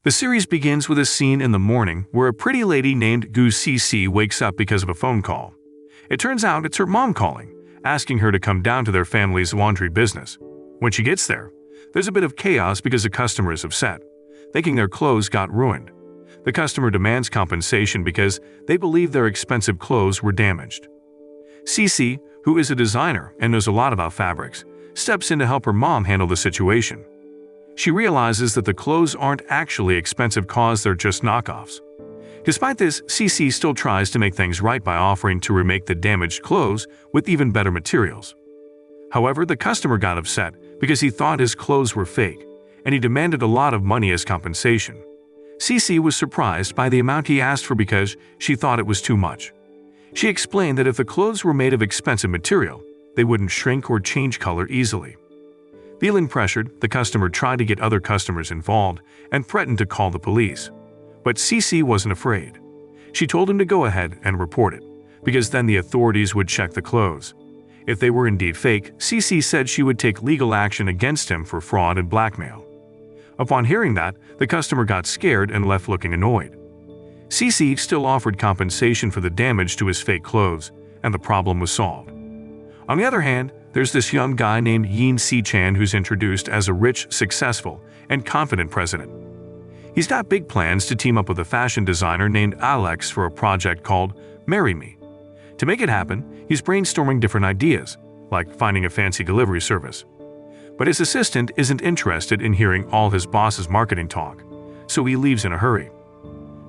The series begins with a scene in the morning where a pretty lady named Gu CC wakes up because of a phone call. It turns out it's her mom calling, asking her to come down to their family's laundry business. When she gets there, there's a bit of chaos because the customer is upset, thinking their clothes got ruined. The customer demands compensation because they believe their expensive clothes were damaged. CC, who is a designer and knows a lot about fabrics, steps in to help her mom handle the situation. She realizes that the clothes aren't actually expensive cause they're just knockoffs. Despite this, CC still tries to make things right by offering to remake the damaged clothes with even better materials. However, the customer got upset because he thought his clothes were fake, and he demanded a lot of money as compensation. CC was surprised by the amount he asked for because she thought it was too much. She explained that if the clothes were made of expensive material, they wouldn't shrink or change color easily. Feeling pressured, the customer tried to get other customers involved and threatened to call the police. But CC wasn't afraid. She told him to go ahead and report it, because then the authorities would check the clothes. If they were indeed fake, CC said she would take legal action against him for fraud and blackmail. Upon hearing that, the customer got scared and left looking annoyed. CC still offered compensation for the damage to his fake clothes, and the problem was solved. On the other hand, there's this young guy named Yin Si-chan who's introduced as a rich, successful, and confident president. He's got big plans to team up with a fashion designer named Alex for a project called Marry Me. To make it happen, he's brainstorming different ideas, like finding a fancy delivery service. But his assistant isn't interested in hearing all his boss's marketing talk, so he leaves in a hurry.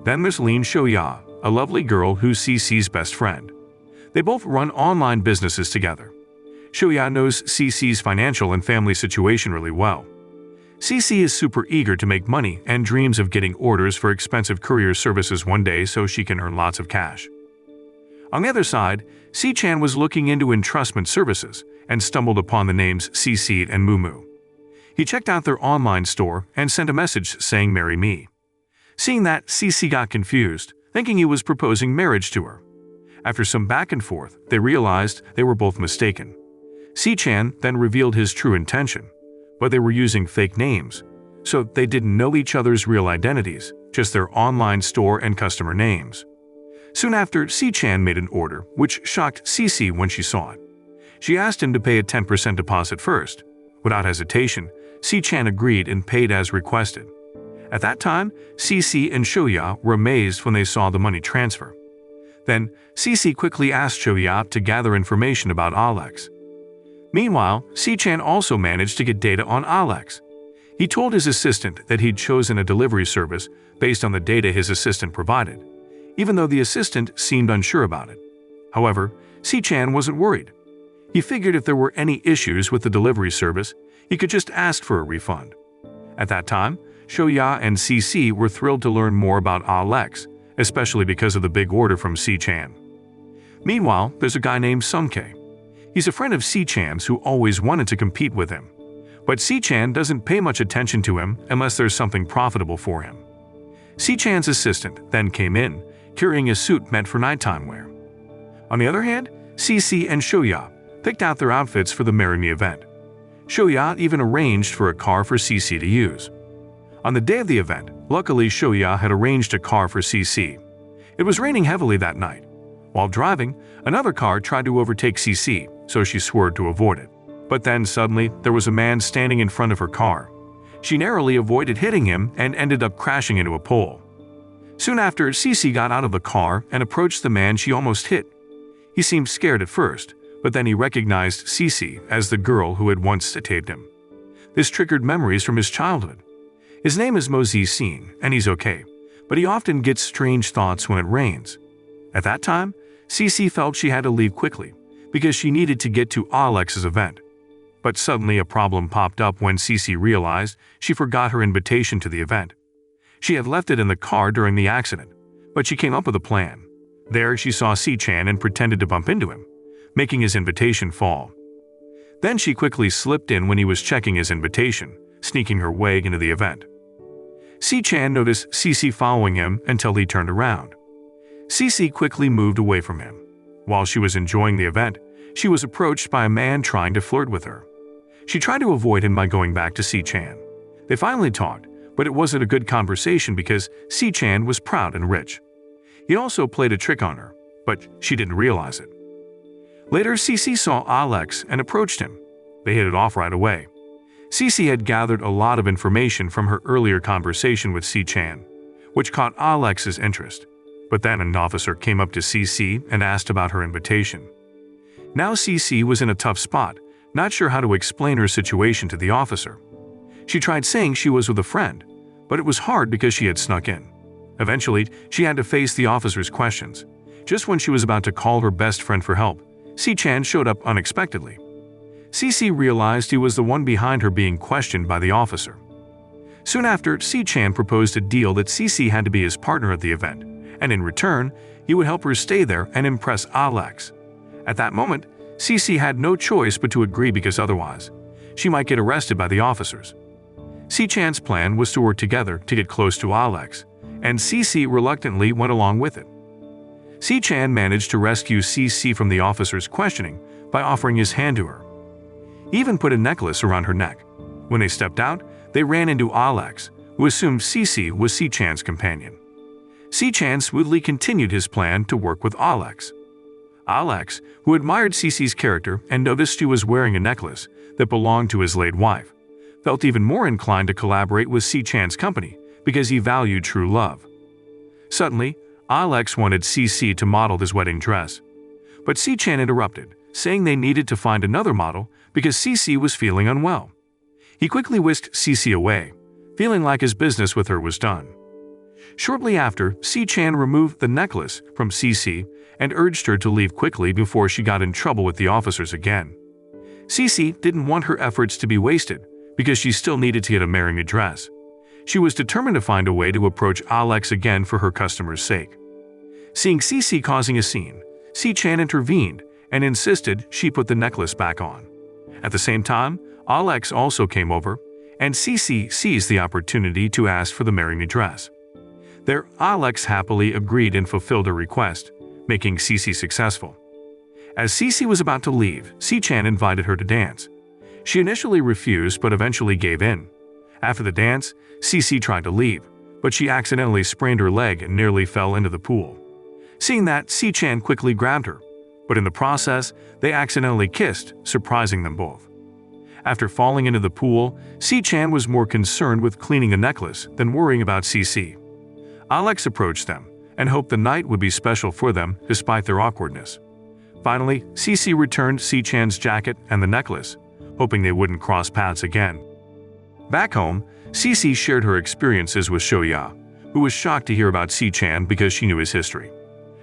Then there's Lin Shoya, a lovely girl who's CC's best friend. They both run online businesses together. Shoya knows CC's financial and family situation really well. CC is super eager to make money and dreams of getting orders for expensive courier services one day so she can earn lots of cash. On the other side, Si-chan was looking into entrustment services and stumbled upon the names CC and Mumu. He checked out their online store and sent a message saying "Marry me." Seeing that, CC got confused, thinking he was proposing marriage to her. After some back and forth, they realized they were both mistaken. Si-chan then revealed his true intention, but they were using fake names, so they didn't know each other's real identities, just their online store and customer names. Soon after, Si-chan made an order, which shocked CC when she saw it. She asked him to pay a 10% deposit first. Without hesitation, Si-chan agreed and paid as requested. At that time, CC and Shoya were amazed when they saw the money transfer. Then, CC quickly asked Shoya to gather information about Alex. Meanwhile, Si-chan also managed to get data on Alex. He told his assistant that he'd chosen a delivery service based on the data his assistant provided, even though the assistant seemed unsure about it. However, Si-chan wasn't worried. He figured if there were any issues with the delivery service, he could just ask for a refund. At that time, Shoya and CC were thrilled to learn more about Alex, especially because of the big order from Si-chan. Meanwhile, there's a guy named Sung-K. He's a friend of Si-chan's who always wanted to compete with him. But Si-chan doesn't pay much attention to him unless there's something profitable for him. Si-chan's assistant then came in, carrying a suit meant for nighttime wear. On the other hand, CC and Shoya picked out their outfits for the Marry Me event. Shoya even arranged for a car for CC to use. On the day of the event, luckily Shoya had arranged a car for CC. It was raining heavily that night. While driving, another car tried to overtake CC, so she swerved to avoid it. But then suddenly, there was a man standing in front of her car. She narrowly avoided hitting him and ended up crashing into a pole. Soon after, CC got out of the car and approached the man she almost hit. He seemed scared at first, but then he recognized CC as the girl who had once detained him. This triggered memories from his childhood. His name is Mozi-sin, and he's okay, but he often gets strange thoughts when it rains. At that time, CC felt she had to leave quickly, because she needed to get to Alex's event. But suddenly a problem popped up when CC realized she forgot her invitation to the event. She had left it in the car during the accident, but she came up with a plan. There she saw Si-chan and pretended to bump into him, making his invitation fall. Then she quickly slipped in when he was checking his invitation, sneaking her way into the event. Si-chan noticed CC following him until he turned around. CC quickly moved away from him. While she was enjoying the event, she was approached by a man trying to flirt with her. She tried to avoid him by going back to Si-chan. They finally talked, But it wasn't a good conversation because Si-chan was proud and rich. He also played a trick on her, but she didn't realize it. Later, Cece saw Alex and approached him. They hit it off right away. Cece had gathered a lot of information from her earlier conversation with Si-chan, which caught Alex's interest. But then an officer came up to Cece and asked about her invitation. Now Cece was in a tough spot, not sure how to explain her situation to the officer. She tried saying she was with a friend, but it was hard because she had snuck in. Eventually, she had to face the officer's questions. Just when she was about to call her best friend for help, Si-chan showed up unexpectedly. Cece realized he was the one behind her being questioned by the officer. Soon after, Si-chan proposed a deal that Cece had to be his partner at the event, and in return, he would help her stay there and impress Alex. At that moment, Cece had no choice but to agree because otherwise, she might get arrested by the officers. Si-chan's plan was to work together to get close to Alex, and Cece reluctantly went along with it. Si-chan managed to rescue Cece from the officer's questioning by offering his hand to her. He even put a necklace around her neck. When they stepped out, they ran into Alex, who assumed Cece was Si-chan's companion. Si-chan smoothly continued his plan to work with Alex. Alex, who admired Cece's character and noticed she was wearing a necklace that belonged to his late wife, felt even more inclined to collaborate with Si-chan's company because he valued true love. Suddenly, Alex wanted Cece to model his wedding dress. But Si-chan interrupted, saying they needed to find another model because Cece was feeling unwell. He quickly whisked Cece away, feeling like his business with her was done. Shortly after, Si-chan removed the necklace from Cece and urged her to leave quickly before she got in trouble with the officers again. Cece didn't want her efforts to be wasted because she still needed to get a marrying dress. She was determined to find a way to approach Alex again for her customers' sake. Seeing Cece causing a scene, Si-chan intervened and insisted she put the necklace back on. At the same time, Alex also came over, and Cece seized the opportunity to ask for the marrying dress. There, Alex happily agreed and fulfilled her request, making Cece successful. As Cece was about to leave, Si-chan invited her to dance. She initially refused but eventually gave in. After the dance, Cece tried to leave, but she accidentally sprained her leg and nearly fell into the pool. Seeing that, Si-chan quickly grabbed her, but in the process, they accidentally kissed, surprising them both. After falling into the pool, Si-chan was more concerned with cleaning the necklace than worrying about Cece. Alex approached them and hoped the night would be special for them despite their awkwardness. Finally, Cece returned Si-chan's jacket and the necklace, hoping they wouldn't cross paths again. Back home, Cece shared her experiences with Shoya, who was shocked to hear about Si-chan because she knew his history.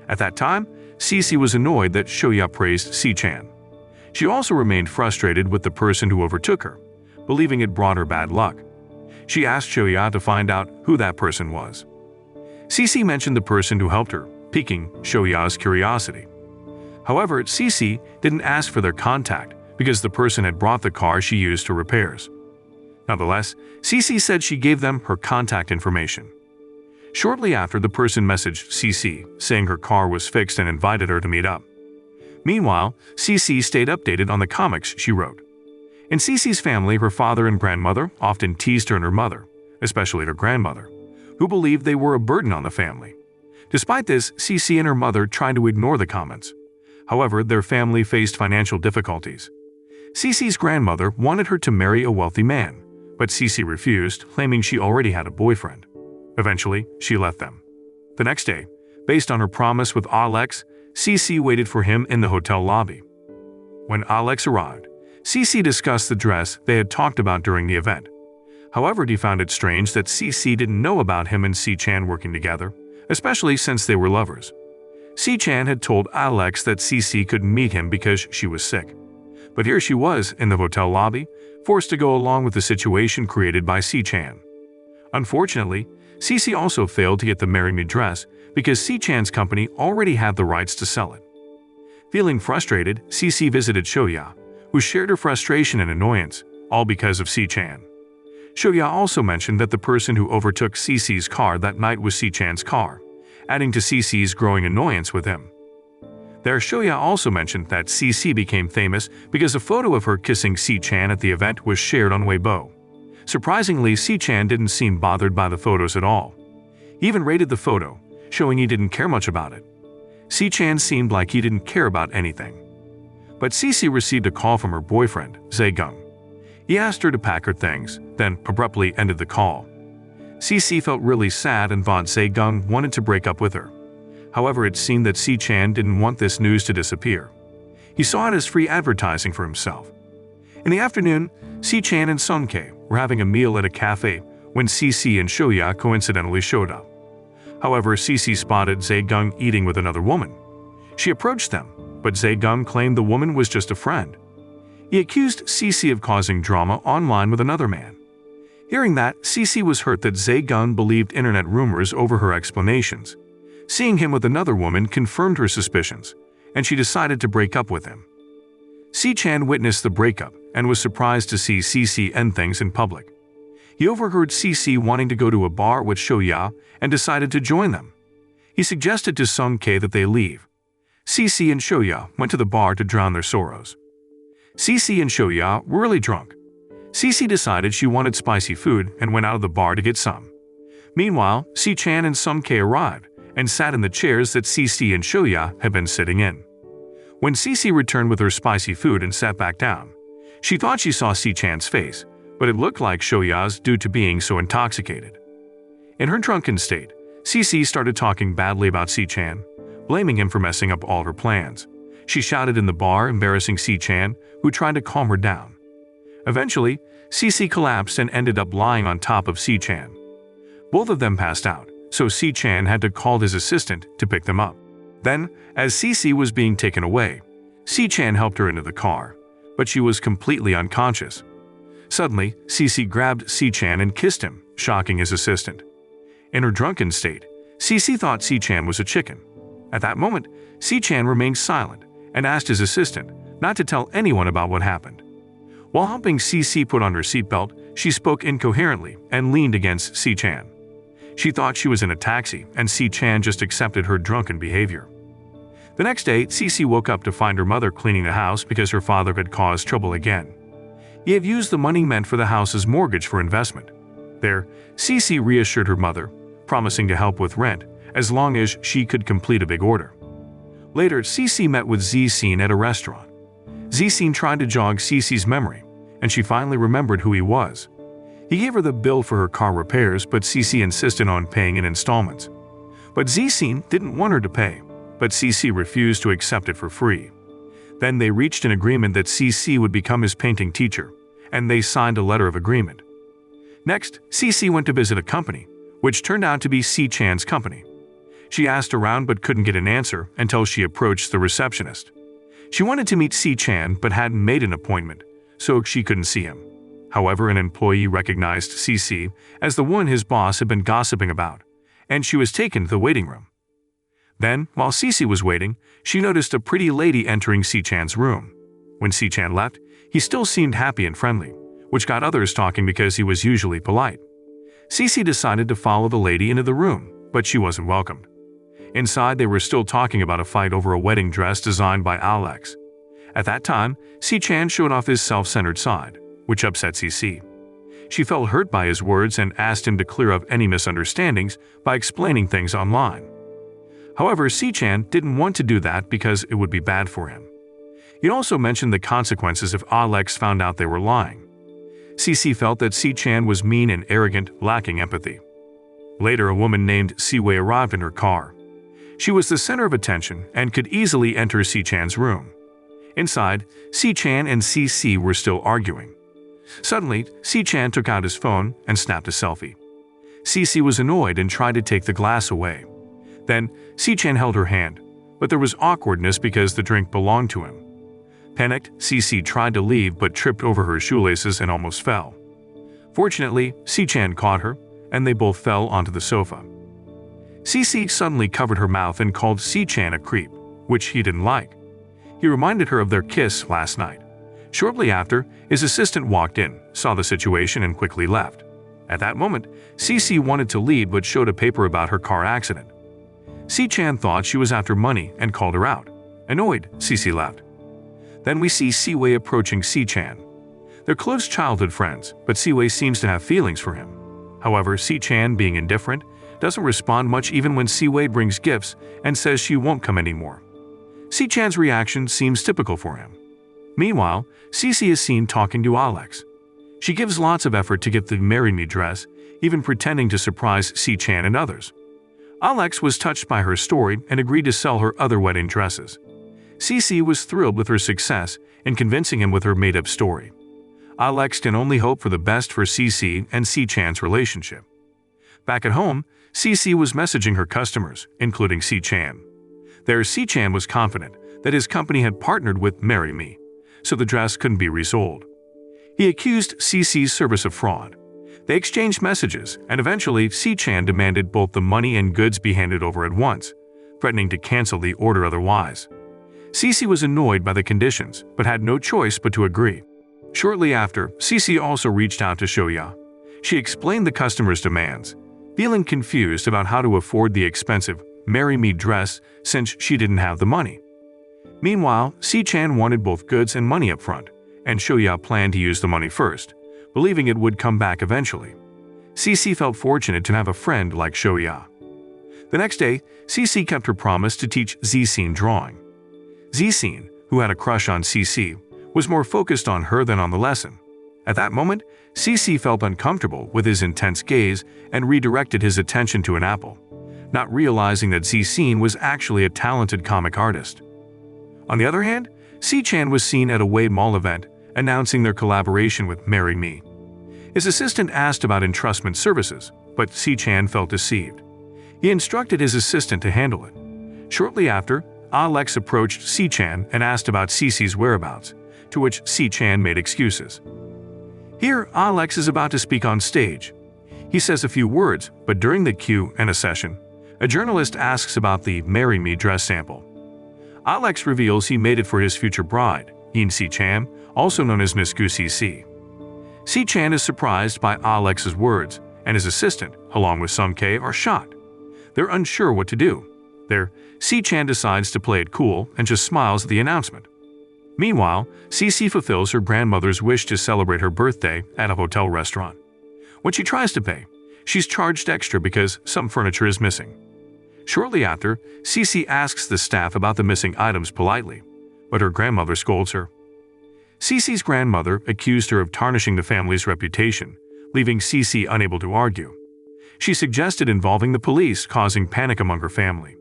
At that time, Cece was annoyed that Shoya praised Si-chan. She also remained frustrated with the person who overtook her, believing it brought her bad luck. She asked Shoya to find out who that person was. Cece mentioned the person who helped her, piquing Shoya's curiosity. However, Cece didn't ask for their contact because the person had brought the car she used for repairs. Nonetheless, Cece said she gave them her contact information. Shortly after, the person messaged Cece, saying her car was fixed and invited her to meet up. Meanwhile, Cece stayed updated on the comics she wrote. In Cece's family, her father and grandmother often teased her and her mother, especially her grandmother, who believed they were a burden on the family. Despite this, Cece and her mother tried to ignore the comments. However, their family faced financial difficulties. Cece's grandmother wanted her to marry a wealthy man, but Cece refused, claiming she already had a boyfriend. Eventually, she left them. The next day, based on her promise with Alex, Cece waited for him in the hotel lobby. When Alex arrived, Cece discussed the dress they had talked about during the event. However, he found it strange that Cece didn't know about him and Si-chan working together, especially since they were lovers. Si-chan had told Alex that Cece couldn't meet him because she was sick. But here she was in the hotel lobby, forced to go along with the situation created by Si-chan. Unfortunately, Cece also failed to get the marrying dress because Si-chan's company already had the rights to sell it. Feeling frustrated, Cece visited Shoya, who shared her frustration and annoyance, all because of Si-chan. Shoya also mentioned that the person who overtook Cece's car that night was Si-chan's car, adding to Cece's growing annoyance with him. There, Shoya also mentioned that Cece became famous because a photo of her kissing Si-chan at the event was shared on Weibo. Surprisingly, Si-chan didn't seem bothered by the photos at all. He even rated the photo, showing he didn't care much about it. Si-chan seemed like he didn't care about anything. But Cece received a call from her boyfriend, Zaegung. He asked her to pack her things, then abruptly ended the call. Cece felt really sad and thought Zaegung wanted to break up with her. However, it seemed that Si-chan didn't want this news to disappear. He saw it as free advertising for himself. In the afternoon, Si-chan and Sung-K were having a meal at a cafe when Cece and Shoya coincidentally showed up. However, Cece spotted Zaegung eating with another woman. She approached them, but Zaegung claimed the woman was just a friend. He accused Cece of causing drama online with another man. Hearing that, Cece was hurt that Zaegung believed internet rumors over her explanations. Seeing him with another woman confirmed her suspicions, and she decided to break up with him. Si-chan witnessed the breakup and was surprised to see Cece end things in public. He overheard Cece wanting to go to a bar with Shoya and decided to join them. He suggested to Sung-K that they leave. Cece and Shoya went to the bar to drown their sorrows. Cece and Shoya were really drunk. Cece decided she wanted spicy food and went out of the bar to get some. Meanwhile, Si-chan and Sung-K arrived and sat in the chairs that Cece and Shoya had been sitting in. When Cece returned with her spicy food and sat back down, she thought she saw Si-chan's face, but it looked like Shoya's due to being so intoxicated. In her drunken state, Cece started talking badly about Si-chan, blaming him for messing up all her plans. She shouted in the bar, embarrassing Si-chan, who tried to calm her down. Eventually, Cece collapsed and ended up lying on top of Si-chan. Both of them passed out, so Si-chan had to call his assistant to pick them up. Then, as Cece was being taken away, Si-chan helped her into the car, but she was completely unconscious. Suddenly, Cece grabbed Si-chan and kissed him, shocking his assistant. In her drunken state, Cece thought Si-chan was a chicken. At that moment, Si-chan remained silent and asked his assistant not to tell anyone about what happened. While helping Cece put on her seatbelt, she spoke incoherently and leaned against Si-chan. She thought she was in a taxi, and Si-chan just accepted her drunken behavior. The next day, Cece woke up to find her mother cleaning the house because her father had caused trouble again. He had used the money meant for the house's mortgage for investment. There, Cece reassured her mother, promising to help with rent as long as she could complete a big order. Later, Cece met with Zcene at a restaurant. Zcene tried to jog Cece's memory, and she finally remembered who he was. He gave her the bill for her car repairs, but Cece insisted on paying in installments. But Zcene didn't want her to pay, but Cece refused to accept it for free. Then they reached an agreement that Cece would become his painting teacher, and they signed a letter of agreement. Next, Cece went to visit a company, which turned out to be Si-chan's company. She asked around but couldn't get an answer until she approached the receptionist. She wanted to meet Si-chan but hadn't made an appointment, so she couldn't see him. However, an employee recognized Cece as the one his boss had been gossiping about, and she was taken to the waiting room. Then, while Cece was waiting, she noticed a pretty lady entering Si-chan's room. When Si-chan left, he still seemed happy and friendly, which got others talking because he was usually polite. Cece decided to follow the lady into the room, but she wasn't welcomed. Inside, they were still talking about a fight over a wedding dress designed by Alex. At that time, Si-chan showed off his self-centered side, which upset Cece. She felt hurt by his words and asked him to clear up any misunderstandings by explaining things online. However, Si-chan didn't want to do that because it would be bad for him. He also mentioned the consequences if Alex found out they were lying. Cece felt that Si-chan was mean and arrogant, lacking empathy. Later, a woman named Siwei arrived in her car. She was the center of attention and could easily enter Si-chan's room. Inside, Si-chan and Cece were still arguing. Suddenly, Si-chan took out his phone and snapped a selfie. Cece was annoyed and tried to take the glass away. Then, Si-chan held her hand, but there was awkwardness because the drink belonged to him. Panicked, Cece tried to leave but tripped over her shoelaces and almost fell. Fortunately, Si-chan caught her, and they both fell onto the sofa. Cece suddenly covered her mouth and called Si-chan a creep, which he didn't like. He reminded her of their kiss last night. Shortly after, his assistant walked in, saw the situation, and quickly left. At that moment, Cece wanted to leave but showed a paper about her car accident. Si-chan thought she was after money and called her out. Annoyed, Cece left. Then we see Siwei approaching Si-chan. They're close childhood friends, but Siwei seems to have feelings for him. However, Si-chan, being indifferent, doesn't respond much even when Siwei brings gifts and says she won't come anymore. Si-chan's reaction seems typical for him. Meanwhile, Cece is seen talking to Alex. She gives lots of effort to get the Marry Me dress, even pretending to surprise Si-chan and others. Alex was touched by her story and agreed to sell her other wedding dresses. Cece was thrilled with her success in convincing him with her made-up story. Alex can only hope for the best for Cece and Si-chan's relationship. Back at home, Cece was messaging her customers, including Si-chan. There, Si-chan was confident that his company had partnered with Marry Me, so the dress couldn't be resold. He accused Cece's service of fraud. They exchanged messages, and eventually Si-chan demanded both the money and goods be handed over at once, threatening to cancel the order otherwise. Cece was annoyed by the conditions, but had no choice but to agree. Shortly after, Cece also reached out to Shoya. She explained the customer's demands, feeling confused about how to afford the expensive Marry Me dress since she didn't have the money. Meanwhile, Si-chan wanted both goods and money up front, and Shoya planned to use the money first, believing it would come back eventually. Cece felt fortunate to have a friend like Shoya. The next day, Cece kept her promise to teach Zixin drawing. Zixin, who had a crush on Cece, was more focused on her than on the lesson. At that moment, Cece felt uncomfortable with his intense gaze and redirected his attention to an apple, not realizing that Zixin was actually a talented comic artist. On the other hand, Si-chan was seen at a Wei Mall event announcing their collaboration with Marry Me. His assistant asked about entrustment services, but Si-chan felt deceived. He instructed his assistant to handle it. Shortly after, Alex approached Si-chan and asked about Cece's whereabouts, to which Si-chan made excuses. Here, Alex is about to speak on stage. He says a few words, but during the Q&A session, a journalist asks about the Marry Me dress sample. Alex reveals he made it for his future bride, Yin Si-chan, also known as Miss Gu Cece. Si-chan is surprised by Alex's words, and his assistant, along with Sung K, are shocked. They're unsure what to do. There, Si-chan decides to play it cool and just smiles at the announcement. Meanwhile, Cece fulfills her grandmother's wish to celebrate her birthday at a hotel restaurant. When she tries to pay, she's charged extra because some furniture is missing. Shortly after, Cece asks the staff about the missing items politely, but her grandmother scolds her. Cece's grandmother accused her of tarnishing the family's reputation, leaving Cece unable to argue. She suggested involving the police, causing panic among her family.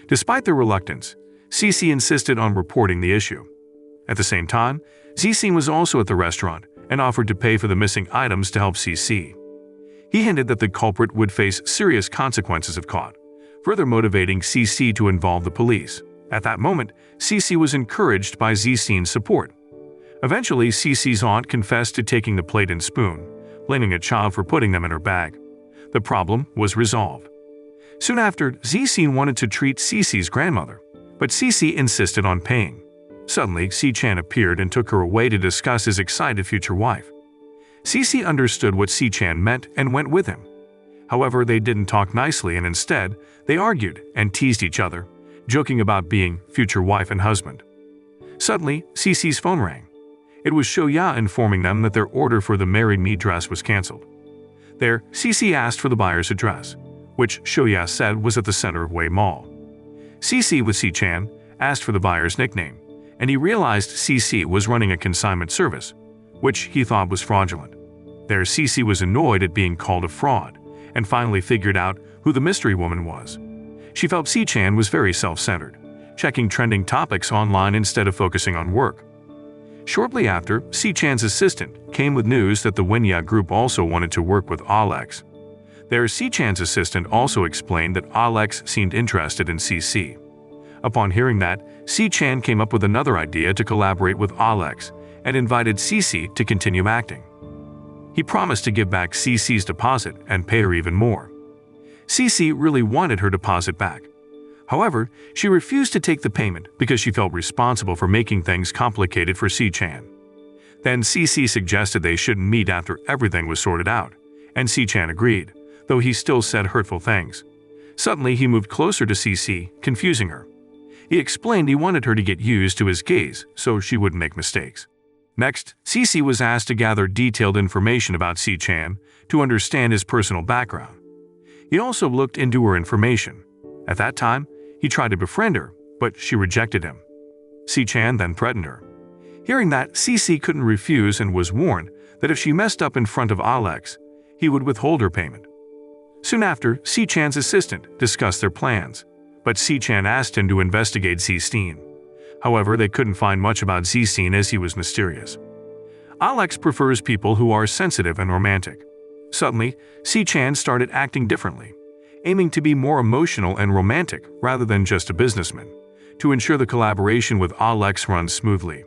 Despite their reluctance, Cece insisted on reporting the issue. At the same time, Zixin was also at the restaurant and offered to pay for the missing items to help Cece. He hinted that the culprit would face serious consequences if caught, further motivating Cece to involve the police. At that moment, Cece was encouraged by Zixin's support. Eventually, Cece's aunt confessed to taking the plate and spoon, blaming a child for putting them in her bag. The problem was resolved. Soon after, Zixin wanted to treat Cece's grandmother, but Cece insisted on paying. Suddenly, Si-chan appeared and took her away to discuss his excited future wife. Cece understood what Si-chan meant and went with him. However, they didn't talk nicely and instead, they argued and teased each other, joking about being future wife and husband. Suddenly, Cece's phone rang. It was Shoya informing them that their order for the Marry Me dress was cancelled. There, Cece asked for the buyer's address, which Shoya said was at the center of Wei Mall. Cece, with Si-chan, asked for the buyer's nickname, and he realized Cece was running a consignment service, which he thought was fraudulent. There, Cece was annoyed at being called a fraud, and finally figured out who the mystery woman was. She felt Si-chan was very self-centered, checking trending topics online instead of focusing on work. Shortly after, Si-chan's assistant came with news that the Wenya group also wanted to work with Alex. There, Si-chan's assistant also explained that Alex seemed interested in Cece. Upon hearing that, Si-chan came up with another idea to collaborate with Alex and invited Cece to continue acting. He promised to give back Cece's deposit and pay her even more. Cece really wanted her deposit back. However, she refused to take the payment because she felt responsible for making things complicated for Si-chan. Then Cece suggested they shouldn't meet after everything was sorted out, and Si-chan agreed, though he still said hurtful things. Suddenly, he moved closer to Cece, confusing her. He explained he wanted her to get used to his gaze so she wouldn't make mistakes. Next, Cece was asked to gather detailed information about Si-chan to understand his personal background. He also looked into her information. At that time, he tried to befriend her, but she rejected him. Si-chan then threatened her. Hearing that, Cece couldn't refuse and was warned that if she messed up in front of Alex, he would withhold her payment. Soon after, Si-chan's assistant discussed their plans, but Si-chan asked him to investigate Si-steen. However, they couldn't find much about Si-steen as he was mysterious. Alex prefers people who are sensitive and romantic. Suddenly, Si-chan started acting differently, aiming to be more emotional and romantic rather than just a businessman, to ensure the collaboration with Alex runs smoothly.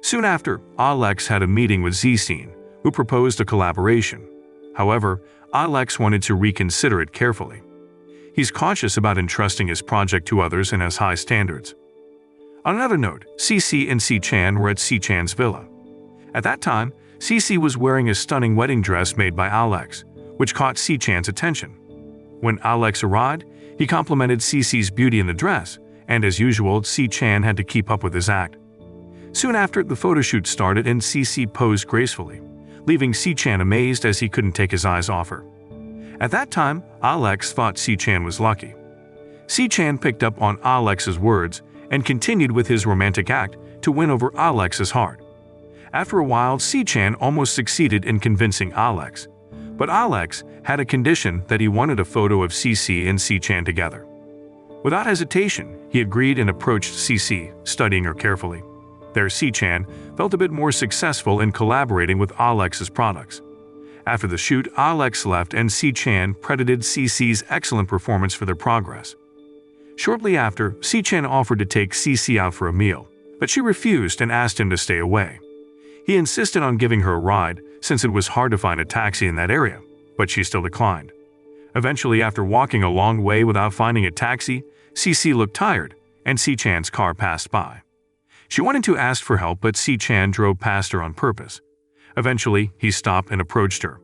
Soon after, Alex had a meeting with Si-steen, who proposed a collaboration. However, Alex wanted to reconsider it carefully. He's cautious about entrusting his project to others and has high standards. On another note, Cece and Si-chan were at Si-chan's villa. At that time, Cece was wearing a stunning wedding dress made by Alex, which caught Si-chan's attention. When Alex arrived, he complimented Cece's beauty in the dress, and as usual, Si-chan had to keep up with his act. Soon after, the photoshoot started and Cece posed gracefully, leaving Si-chan amazed as he couldn't take his eyes off her. At that time, Alex thought Si-chan was lucky. Si-chan picked up on Alex's words and continued with his romantic act to win over Alex's heart. After a while, Si-chan almost succeeded in convincing Alex, but Alex had a condition that he wanted a photo of Cece and Si-chan together. Without hesitation, he agreed and approached Cece, studying her carefully. There, Si-chan felt a bit more successful in collaborating with Alex's products. After the shoot, Alex left and Si-chan credited Cece's excellent performance for their progress. Shortly after, Si-chan offered to take Cece out for a meal, but she refused and asked him to stay away. He insisted on giving her a ride since it was hard to find a taxi in that area, but she still declined. Eventually, after walking a long way without finding a taxi, Cece looked tired, and Si-chan's car passed by. She wanted to ask for help, but Si-chan drove past her on purpose. Eventually, he stopped and approached her.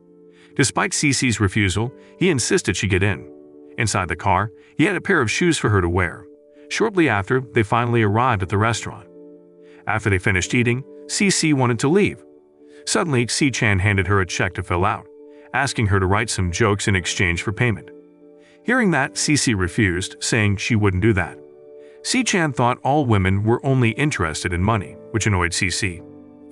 Despite Cece's refusal, he insisted she get in. Inside the car, he had a pair of shoes for her to wear. Shortly after, they finally arrived at the restaurant. After they finished eating, Cece wanted to leave. Suddenly, Si-chan handed her a check to fill out, asking her to write some jokes in exchange for payment. Hearing that, Cece refused, saying she wouldn't do that. Si-chan thought all women were only interested in money, which annoyed Cece.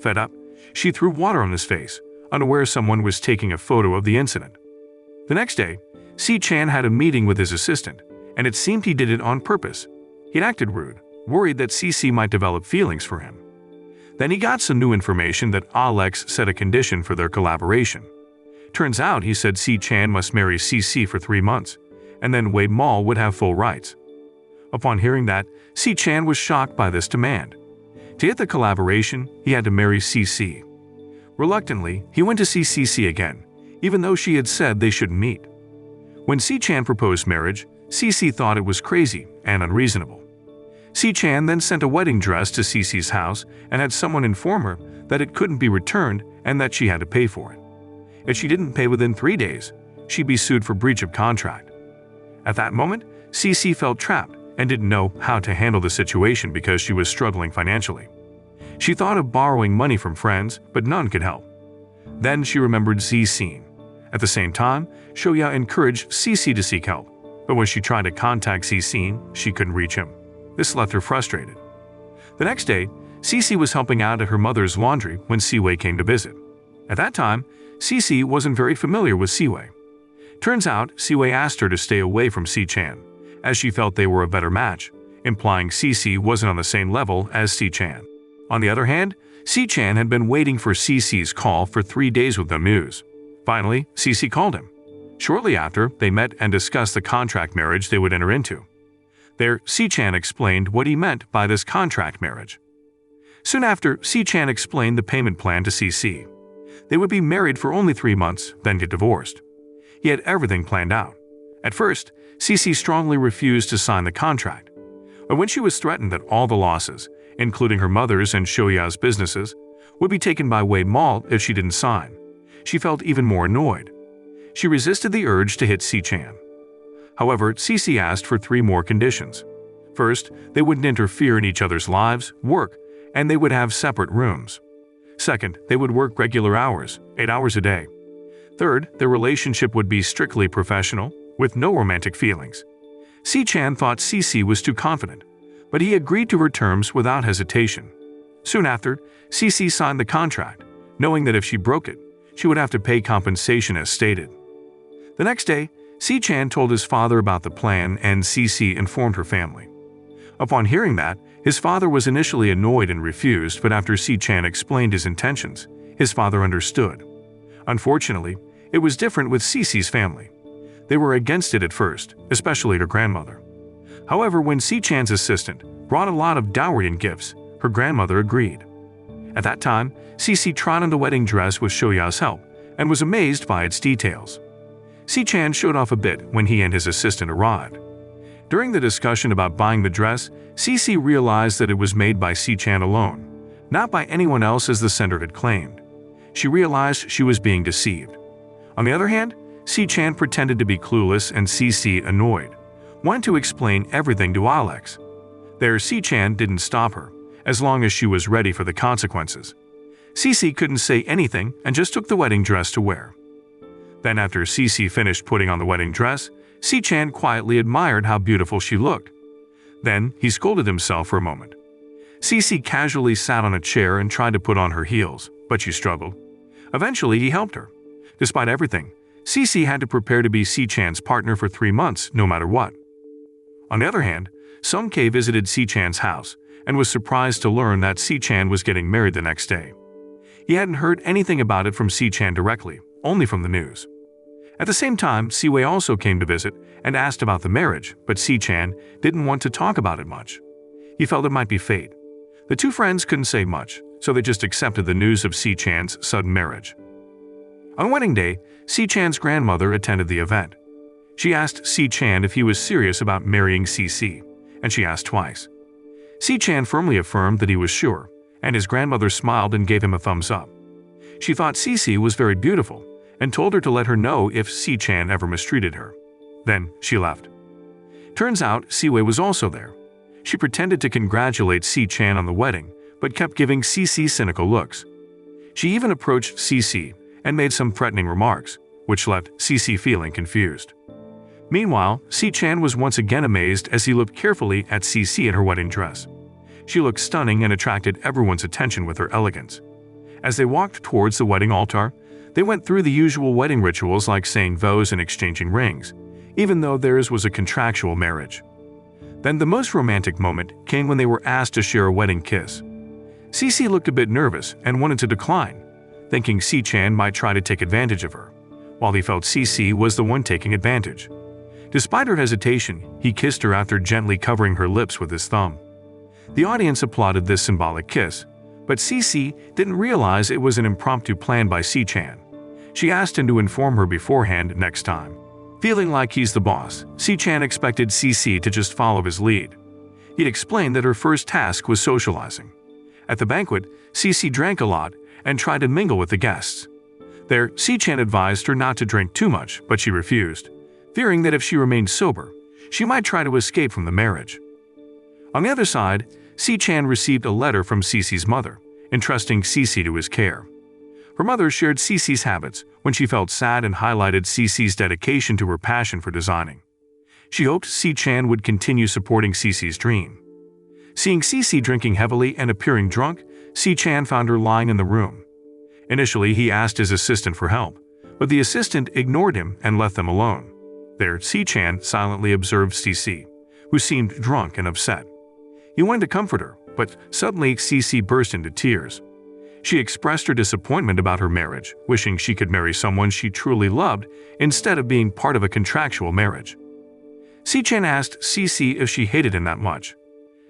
Fed up, she threw water on his face, unaware someone was taking a photo of the incident. The next day, Si-chan had a meeting with his assistant, and it seemed he did it on purpose. He'd acted rude, worried that Cece might develop feelings for him. Then he got some new information that Alex set a condition for their collaboration. Turns out he said Si-chan must marry Cece for 3 months, and then Wei Mall would have full rights. Upon hearing that, Si-chan was shocked by this demand. To get the collaboration, he had to marry Cece. Reluctantly, he went to see Cece again, even though she had said they shouldn't meet. When Si-chan proposed marriage, Cece thought it was crazy and unreasonable. Si-chan then sent a wedding dress to Cece's house and had someone inform her that it couldn't be returned and that she had to pay for it. If she didn't pay within 3 days, she'd be sued for breach of contract. At that moment, Cece felt trapped and didn't know how to handle the situation because she was struggling financially. She thought of borrowing money from friends, but none could help. Then she remembered Si-seen. At the same time, Shoya encouraged Cece to seek help, but when she tried to contact Si-seen, she couldn't reach him. This left her frustrated. The next day, Cece was helping out at her mother's laundry when Siwei came to visit. At that time, Cece wasn't very familiar with Siwei. Turns out, Siwei asked her to stay away from Si-chan, as she felt they were a better match, implying Cece wasn't on the same level as Si-chan. On the other hand, Si-chan had been waiting for Cece's call for 3 days with no news. Finally, Cece called him. Shortly after, they met and discussed the contract marriage they would enter into. There, Si-chan explained what he meant by this contract marriage. Soon after, Si-chan explained the payment plan to Cece. They would be married for only 3 months, then get divorced. He had everything planned out. At first, Cece strongly refused to sign the contract. But when she was threatened that all the losses, including her mother's and Shoya's businesses, would be taken by Wei Mall if she didn't sign, she felt even more annoyed. She resisted the urge to hit Si-chan. However, Cece asked for 3 more conditions. First, they wouldn't interfere in each other's lives, work, and they would have separate rooms. Second, they would work regular hours, 8 hours a day. Third, their relationship would be strictly professional, with no romantic feelings. Si-chan thought Cece was too confident, but he agreed to her terms without hesitation. Soon after, Cece signed the contract, knowing that if she broke it, she would have to pay compensation as stated. The next day, Si-chan told his father about the plan and Cece informed her family. Upon hearing that, his father was initially annoyed and refused, but after Si-chan explained his intentions, his father understood. Unfortunately, it was different with Cece's family. They were against it at first, especially her grandmother. However, when Si-chan's assistant brought a lot of dowry and gifts, her grandmother agreed. At that time, Cece tried on the wedding dress with Shoya's help and was amazed by its details. Si-chan showed off a bit when he and his assistant arrived. During the discussion about buying the dress, Cece realized that it was made by Si-chan alone, not by anyone else as the sender had claimed. She realized she was being deceived. On the other hand, Si-chan pretended to be clueless and Cece, annoyed, wanted to explain everything to Alex. There, Si-chan didn't stop her, as long as she was ready for the consequences. Cece couldn't say anything and just took the wedding dress to wear. Then after Cece finished putting on the wedding dress, Si-chan quietly admired how beautiful she looked. Then he scolded himself for a moment. Cece casually sat on a chair and tried to put on her heels, but she struggled. Eventually, he helped her. Despite everything, Cece had to prepare to be Si-chan's partner for 3 months, no matter what. On the other hand, Sung-K visited Si-chan's house and was surprised to learn that Si-chan was getting married the next day. He hadn't heard anything about it from Si-chan directly, only from the news. At the same time, Si-wei also came to visit and asked about the marriage, but Si-chan didn't want to talk about it much. He felt it might be fate. The two friends couldn't say much, so they just accepted the news of Si-chan's sudden marriage. On wedding day, Si-chan's grandmother attended the event. She asked Si-chan if he was serious about marrying Cece, and she asked twice. Si-chan firmly affirmed that he was sure, and his grandmother smiled and gave him a thumbs up. She thought Cece was very beautiful and told her to let her know if Si-chan ever mistreated her. Then she left. Turns out Si-wei was also there. She pretended to congratulate Si-chan on the wedding, but kept giving Cece cynical looks. She even approached Cece and made some threatening remarks, which left Cece feeling confused. Meanwhile, Si-chan was once again amazed as he looked carefully at Cece in her wedding dress. She looked stunning and attracted everyone's attention with her elegance. As they walked towards the wedding altar, they went through the usual wedding rituals like saying vows and exchanging rings, even though theirs was a contractual marriage. Then the most romantic moment came when they were asked to share a wedding kiss. Cece looked a bit nervous and wanted to decline, thinking Si-chan might try to take advantage of her, while he felt Cece was the one taking advantage. Despite her hesitation, he kissed her after gently covering her lips with his thumb. The audience applauded this symbolic kiss, but Cece didn't realize it was an impromptu plan by Si-chan. She asked him to inform her beforehand next time. Feeling like he's the boss, Si-chan expected Cece to just follow his lead. He'd explained that her first task was socializing. At the banquet, Cece drank a lot and tried to mingle with the guests. There, Si-chan advised her not to drink too much, but she refused, fearing that if she remained sober, she might try to escape from the marriage. On the other side, Si-chan received a letter from Cece's mother, entrusting Cece to his care. Her mother shared Cece's habits when she felt sad and highlighted Cece's dedication to her passion for designing. She hoped Si-chan would continue supporting Cece's dream. Seeing Cece drinking heavily and appearing drunk, Si-chan found her lying in the room. Initially, he asked his assistant for help, but the assistant ignored him and left them alone. There, Si-chan silently observed Cece, who seemed drunk and upset. He wanted to comfort her, but suddenly Cece burst into tears. She expressed her disappointment about her marriage, wishing she could marry someone she truly loved instead of being part of a contractual marriage. Si-chan asked Cece if she hated him that much.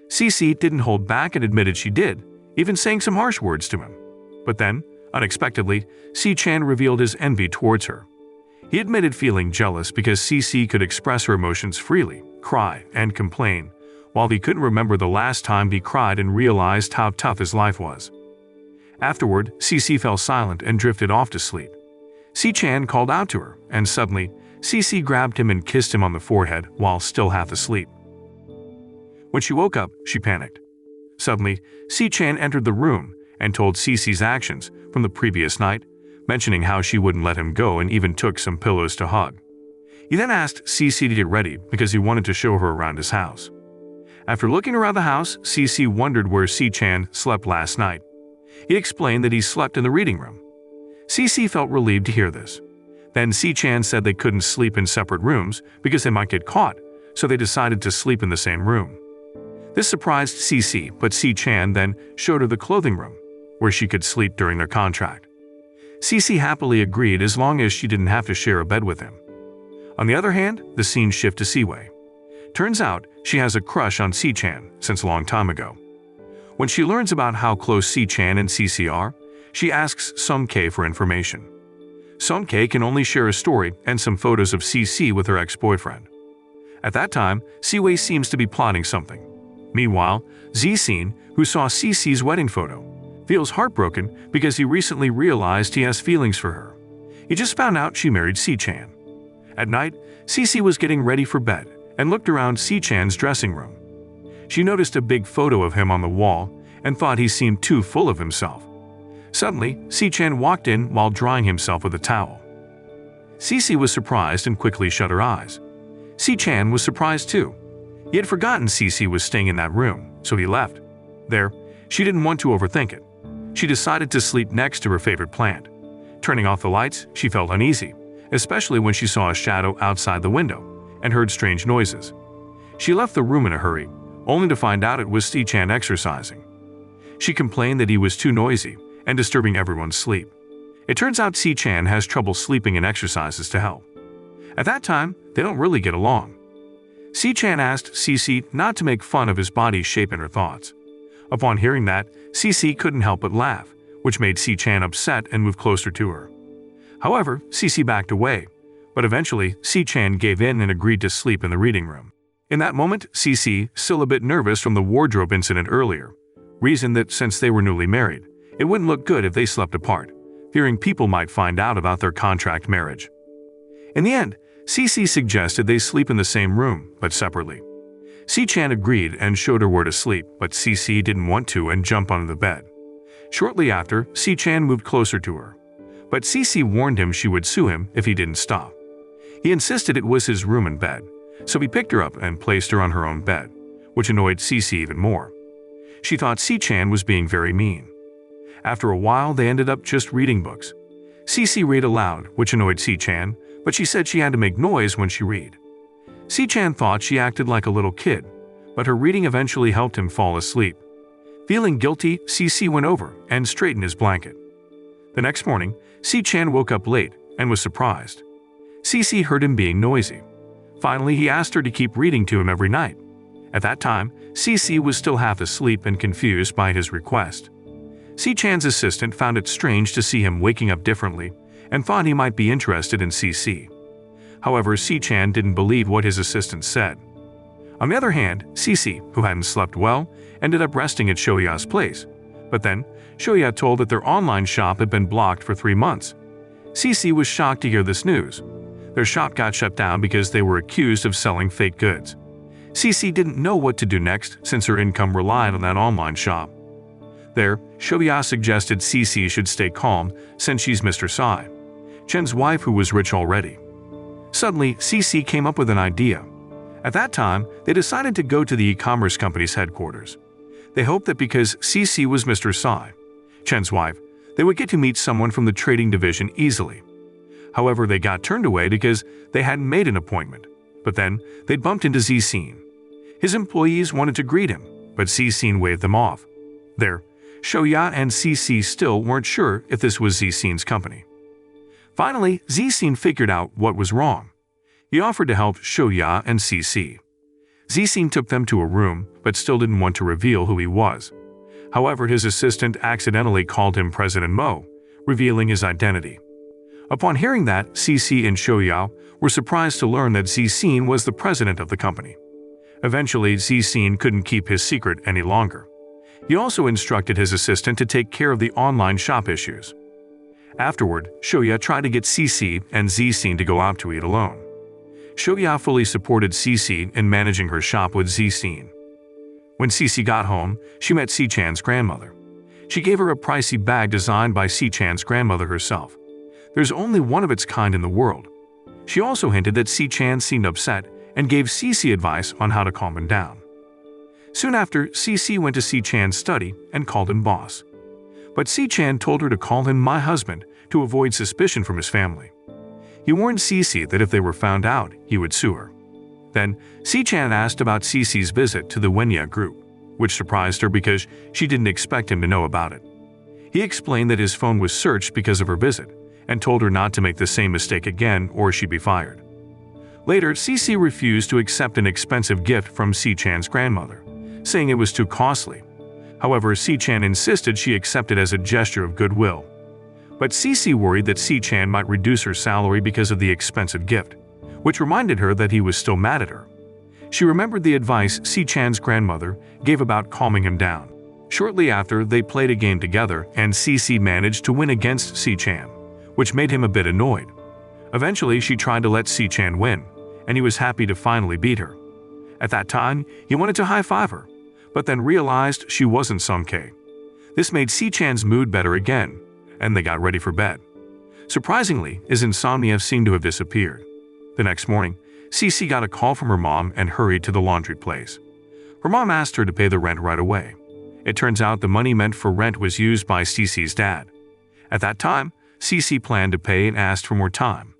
Cece didn't hold back and admitted she did, even saying some harsh words to him. But then, unexpectedly, Si-chan revealed his envy towards her. He admitted feeling jealous because Cece could express her emotions freely, cry, and complain, while he couldn't remember the last time he cried and realized how tough his life was. Afterward, Cece fell silent and drifted off to sleep. Si-chan called out to her, and suddenly, Cece grabbed him and kissed him on the forehead while still half asleep. When she woke up, she panicked. Suddenly, Si-chan entered the room and told Cece's actions from the previous night, mentioning how she wouldn't let him go and even took some pillows to hug. He then asked Cece to get ready because he wanted to show her around his house. After looking around the house, Cece wondered where C-Chan slept last night. He explained that he slept in the reading room. Cece felt relieved to hear this. Then C-Chan said they couldn't sleep in separate rooms because they might get caught, so they decided to sleep in the same room. This surprised Cece, but C-Chan then showed her the clothing room, where she could sleep during their contract. Cece happily agreed as long as she didn't have to share a bed with him. On the other hand, the scene shifts to Siwei. Turns out she has a crush on C-Chan since a long time ago. When she learns about how close C-Chan and Cece are, she asks Sung-K for information. Sung-K can only share a story and some photos of Cece with her ex-boyfriend. At that time, Siwei seems to be plotting something. Meanwhile, Z-Scene, who saw Cece's wedding photo, feels heartbroken because he recently realized he has feelings for her. He just found out she married C-Chan. At night, Cece was getting ready for bed and looked around C-Chan's dressing room. She noticed a big photo of him on the wall and thought he seemed too full of himself. Suddenly, C-Chan walked in while drying himself with a towel. Cece was surprised and quickly shut her eyes. C-Chan was surprised too. He had forgotten Cece was staying in that room, so he left. There, she didn't want to overthink it. She decided to sleep next to her favorite plant. Turning off the lights, she felt uneasy, especially when she saw a shadow outside the window and heard strange noises. She left the room in a hurry, only to find out it was C-Chan exercising. She complained that he was too noisy and disturbing everyone's sleep. It turns out C-Chan has trouble sleeping and exercises to help. At that time, they don't really get along. C-Chan asked Cece not to make fun of his body shape in her thoughts. Upon hearing that, Cece couldn't help but laugh, which made C-Chan upset and move closer to her. However, Cece backed away, but eventually C-Chan gave in and agreed to sleep in the reading room. In that moment, Cece, still a bit nervous from the wardrobe incident earlier, reasoned that since they were newly married, it wouldn't look good if they slept apart, fearing people might find out about their contract marriage. In the end, Cece suggested they sleep in the same room, but separately. C-Chan agreed and showed her where to sleep, but Cece didn't want to and jumped onto the bed. Shortly after, C-Chan moved closer to her, but Cece warned him she would sue him if he didn't stop. He insisted it was his room and bed, so he picked her up and placed her on her own bed, which annoyed Cece even more. She thought C-Chan was being very mean. After a while, they ended up just reading books. Cece read aloud, which annoyed C-Chan, but she said she had to make noise when she read. C-Chan thought she acted like a little kid, but her reading eventually helped him fall asleep. Feeling guilty, Cece went over and straightened his blanket. The next morning, C-Chan woke up late and was surprised. Cece heard him being noisy. Finally, he asked her to keep reading to him every night. At that time, Cece was still half asleep and confused by his request. C-Chan's assistant found it strange to see him waking up differently and thought he might be interested in Cece. However, C-Chan didn't believe what his assistant said. On the other hand, Cece, who hadn't slept well, ended up resting at Shoya's place. But then, Shoya told that their online shop had been blocked for 3 months. Cece was shocked to hear this news. Their shop got shut down because they were accused of selling fake goods. Cece didn't know what to do next since her income relied on that online shop. There, Shoya suggested Cece should stay calm since she's Mr. Sai, Chen's wife who was rich already. Suddenly, Cece came up with an idea. At that time, they decided to go to the e-commerce company's headquarters. They hoped that because Cece was Mr. Sai, Chen's wife, they would get to meet someone from the trading division easily. However, they got turned away because they hadn't made an appointment. But then, they bumped into Z-Scene. His employees wanted to greet him, but Z-Scene waved them off. There, Shoya and Cece still weren't sure if this was Z-Scene's company. Finally, Z-Scene figured out what was wrong. He offered to help Shoya and Cece. Z-Scene took them to a room, but still didn't want to reveal who he was. However, his assistant accidentally called him President Mo, revealing his identity. Upon hearing that, Cece and Shoya were surprised to learn that Z-Scene was the president of the company. Eventually, Z-Scene couldn't keep his secret any longer. He also instructed his assistant to take care of the online shop issues. Afterward, Shoya tried to get Cece and Z-Scene to go out to eat alone. Shoya fully supported Cece in managing her shop with Z-Scene. When Cece got home, she met C-Chan's grandmother. She gave her a pricey bag designed by Si-chan's grandmother herself. There's only one of its kind in the world. She also hinted that Si-chan seemed upset and gave Cece advice on how to calm him down. Soon after, Cece went to Si-chan's study and called him boss. But Si-chan told her to call him my husband to avoid suspicion from his family. He warned Cece that if they were found out, he would sue her. Then, Si-chan asked about Cece's visit to the Wenya group, which surprised her because she didn't expect him to know about it. He explained that his phone was searched because of her visit and told her not to make the same mistake again or she'd be fired. Later, Cece refused to accept an expensive gift from Si-chan's grandmother, saying it was too costly. However, Si-chan insisted she accept it as a gesture of goodwill. But Cece worried that Si-chan might reduce her salary because of the expensive gift, which reminded her that he was still mad at her. She remembered the advice Si-chan's grandmother gave about calming him down. Shortly after, they played a game together and Cece managed to win against Si-chan, which made him a bit annoyed. Eventually, she tried to let Si-chan win, and he was happy to finally beat her. At that time, he wanted to high-five her, but then realized she wasn't Sung-K. This made Si-chan's mood better again, and they got ready for bed. Surprisingly, his insomnia seemed to have disappeared. The next morning, Cece got a call from her mom and hurried to the laundry place. Her mom asked her to pay the rent right away. It turns out the money meant for rent was used by Cece's dad. At that time, Cece planned to pay and asked for more time.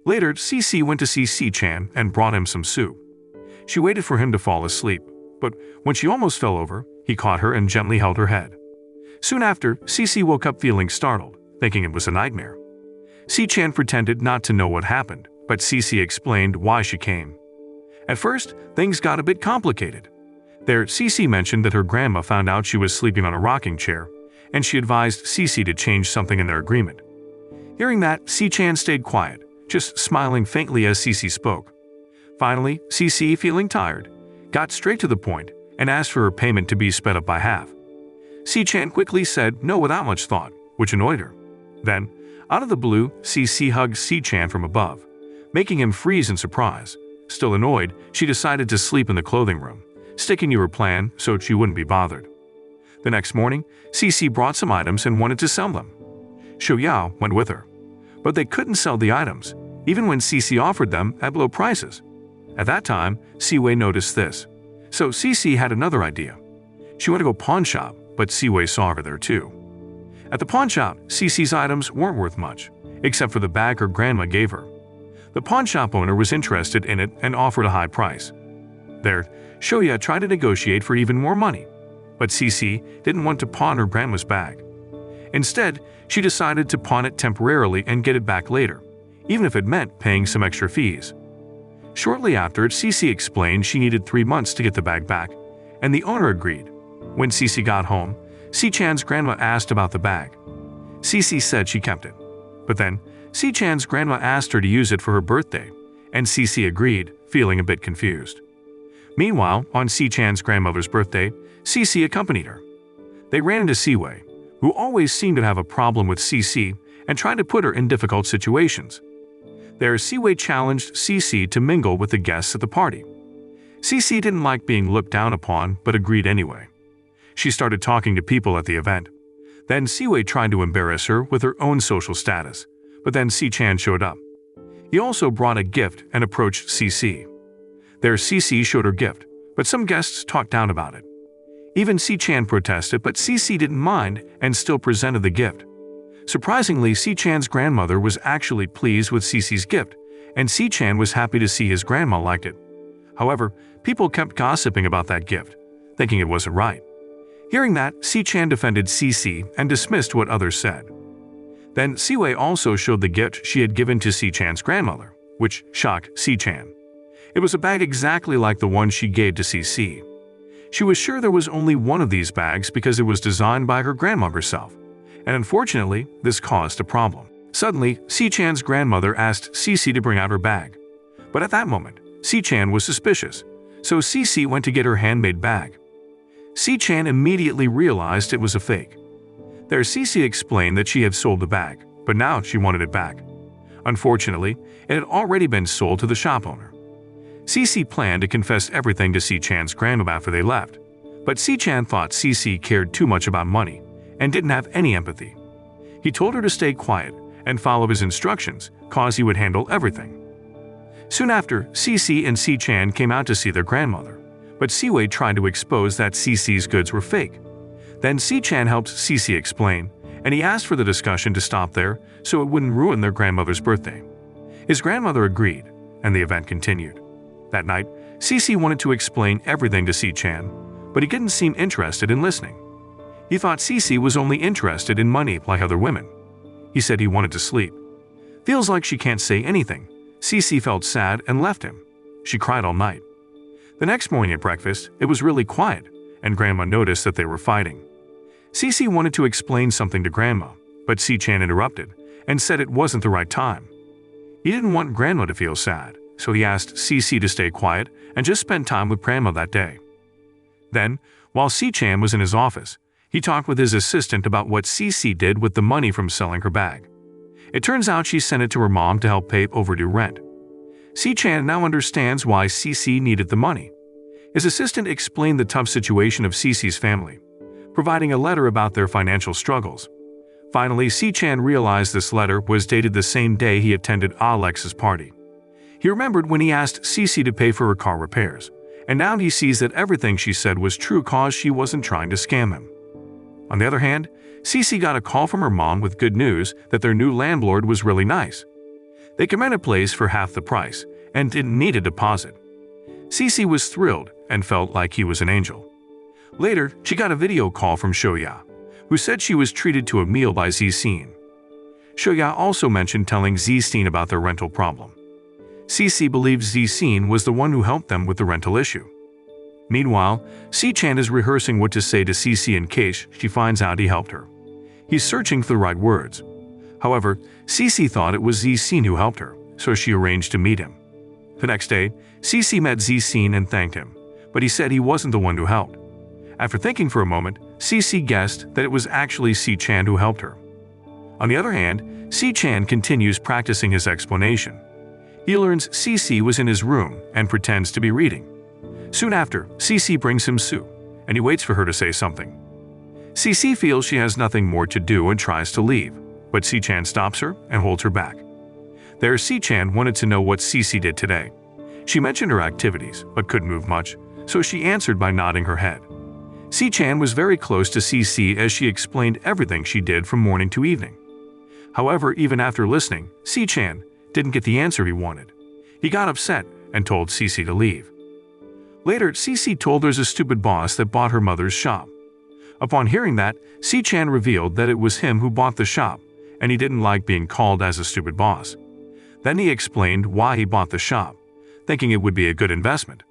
Later, Cece went to see Si-chan and brought him some soup. She waited for him to fall asleep, but when she almost fell over, he caught her and gently held her head. Soon after, Cece woke up feeling startled, thinking it was a nightmare. Si-chan pretended not to know what happened, but Cece explained why she came. At first, things got a bit complicated. There, Cece mentioned that her grandma found out she was sleeping on a rocking chair, and she advised Cece to change something in their agreement. Hearing that, Si-chan stayed quiet, just smiling faintly as Cece spoke. Finally, Cece, feeling tired, got straight to the point and asked for her payment to be sped up by half. Si-chan quickly said no without much thought, which annoyed her. Then, out of the blue, Cece hugged Si-chan from above, making him freeze in surprise. Still annoyed, she decided to sleep in the clothing room, sticking to her plan so she wouldn't be bothered. The next morning, Cece brought some items and wanted to sell them. Xiu Yao went with her, but they couldn't sell the items, even when Cece offered them at low prices. At that time, Siwei noticed this, so Cece had another idea. She went to go pawn shop, but Siwei saw her there too. At the pawn shop, Cece's items weren't worth much, except for the bag her grandma gave her. The pawn shop owner was interested in it and offered a high price. There, Shoya tried to negotiate for even more money, but Cece didn't want to pawn her grandma's bag. Instead, she decided to pawn it temporarily and get it back later, even if it meant paying some extra fees. Shortly after, Cece explained she needed 3 months to get the bag back, and the owner agreed. When Cece got home, Si-chan's grandma asked about the bag. Cece said she kept it, but then Si-chan's grandma asked her to use it for her birthday, and Cece agreed, feeling a bit confused. Meanwhile, on Si-chan's grandmother's birthday, Cece accompanied her. They ran into Siwei, who always seemed to have a problem with Cece and tried to put her in difficult situations. There, Siwei challenged Cece to mingle with the guests at the party. Cece didn't like being looked down upon, but agreed anyway. She started talking to people at the event. Then Siwei tried to embarrass her with her own social status, but then Si-chan showed up. He also brought a gift and approached Cece. There, Cece showed her gift, but some guests talked down about it. Even Si-chan protested, but Cece didn't mind and still presented the gift. Surprisingly, Si-chan's grandmother was actually pleased with Cece's gift, and Si-chan was happy to see his grandma liked it. However, people kept gossiping about that gift, thinking it wasn't right. Hearing that, Si-chan defended Cece and dismissed what others said. Then Siwei also showed the gift she had given to Si-chan's grandmother, which shocked Si-chan. It was a bag exactly like the one she gave to Cece. She was sure there was only one of these bags because it was designed by her grandma herself, and unfortunately, this caused a problem. Suddenly, Si-chan's grandmother asked Cece to bring out her bag. But at that moment, Si-chan was suspicious, so Cece went to get her handmade bag. Si-chan immediately realized it was a fake. There, Cece explained that she had sold the bag, but now she wanted it back. Unfortunately, it had already been sold to the shop owner. Cece planned to confess everything to Si-chan's grandma after they left, but Si-chan thought Cece cared too much about money and didn't have any empathy. He told her to stay quiet and follow his instructions, cause he would handle everything. Soon after, Cece and Si-chan came out to see their grandmother, but Siwei tried to expose that Cece's goods were fake. Then Si-chan helped Cece explain, and he asked for the discussion to stop there so it wouldn't ruin their grandmother's birthday. His grandmother agreed, and the event continued. That night, Cece wanted to explain everything to Si-chan, but he didn't seem interested in listening. He thought Cece was only interested in money like other women. He said he wanted to sleep. Feels like she can't say anything. Cece felt sad and left him. She cried all night. The next morning at breakfast, it was really quiet, and Grandma noticed that they were fighting. Cece wanted to explain something to Grandma, but Si-chan interrupted and said it wasn't the right time. He didn't want Grandma to feel sad, so he asked Cece to stay quiet and just spend time with Grandma that day. Then, while Si-chan was in his office, he talked with his assistant about what Cece did with the money from selling her bag. It turns out she sent it to her mom to help pay overdue rent. Si-chan now understands why Cece needed the money. His assistant explained the tough situation of Cece's family, providing a letter about their financial struggles. Finally, Si-chan realized this letter was dated the same day he attended Alex's party. He remembered when he asked Cece to pay for her car repairs, and now he sees that everything she said was true cause she wasn't trying to scam him. On the other hand, Cece got a call from her mom with good news that their new landlord was really nice. They could rent a place for half the price and didn't need a deposit. Cece was thrilled and felt like he was an angel. Later, she got a video call from Shoya, who said she was treated to a meal by Zicine. Shoya also mentioned telling Zicine about their rental problem. Cece believes Zicine was the one who helped them with the rental issue. Meanwhile, Si-chan is rehearsing what to say to Cece in case she finds out he helped her. He's searching for the right words. However, Cece thought it was Zicine who helped her, so she arranged to meet him. The next day, Cece met Zicine and thanked him, but he said he wasn't the one who helped. After thinking for a moment, Cece guessed that it was actually Si-chan who helped her. On the other hand, Si-chan continues practicing his explanation. He learns Cece was in his room and pretends to be reading. Soon after, Cece brings him soup, and he waits for her to say something. Cece feels she has nothing more to do and tries to leave, but Si-chan stops her and holds her back. There, Si-chan wanted to know what Cece did today. She mentioned her activities, but couldn't move much, so she answered by nodding her head. Si-chan was very close to Cece as she explained everything she did from morning to evening. However, even after listening, Si-chan didn't get the answer he wanted. He got upset and told Cece to leave. Later, Cece told there's a stupid boss that bought her mother's shop. Upon hearing that, Si-chan revealed that it was him who bought the shop, and he didn't like being called as a stupid boss. Then he explained why he bought the shop, thinking it would be a good investment.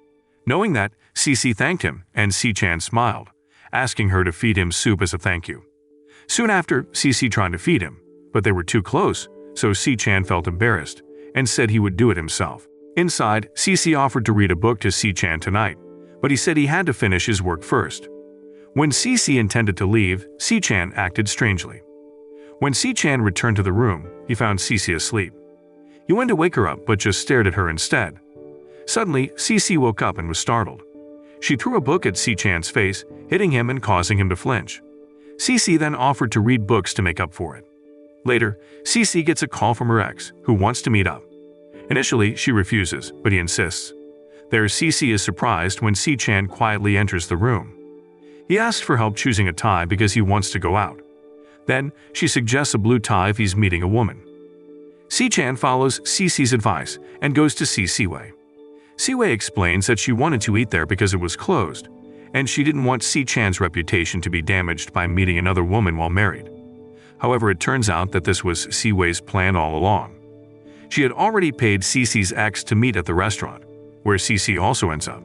Knowing that, Cece thanked him, and Si-chan smiled, asking her to feed him soup as a thank you. Soon after, Cece tried to feed him, but they were too close, so Si-chan felt embarrassed and said he would do it himself. Inside, Cece offered to read a book to Si-chan tonight, but he said he had to finish his work first. When Cece intended to leave, Si-chan acted strangely. When Si-chan returned to the room, he found Cece asleep. He went to wake her up but just stared at her instead. Suddenly, Cece woke up and was startled. She threw a book at Si-chan's face, hitting him and causing him to flinch. Cece then offered to read books to make up for it. Later, Cece gets a call from her ex, who wants to meet up. Initially, she refuses, but he insists. There, Cece is surprised when Si-chan quietly enters the room. He asks for help choosing a tie because he wants to go out. Then, she suggests a blue tie if he's meeting a woman. Si-chan follows Cece's advice and goes to see Siwei. Siwei explains that she wanted to eat there because it was closed, and she didn't want Si-chan's reputation to be damaged by meeting another woman while married. However, it turns out that this was Siwei's plan all along. She had already paid Cece's ex to meet at the restaurant, where Cece also ends up.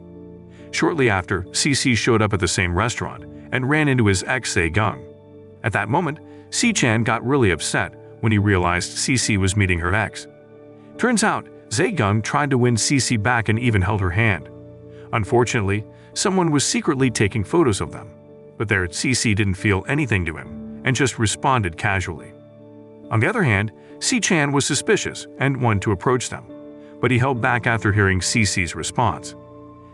Shortly after, Cece showed up at the same restaurant and ran into his ex Zae-gung. At that moment, Si-chan got really upset when he realized Cece was meeting her ex. Turns out, Zae-gung tried to win Cece back and even held her hand. Unfortunately, someone was secretly taking photos of them, but there Cece didn't feel anything to him and just responded casually. On the other hand, Si-chan was suspicious and wanted to approach them, but he held back after hearing Cece's response.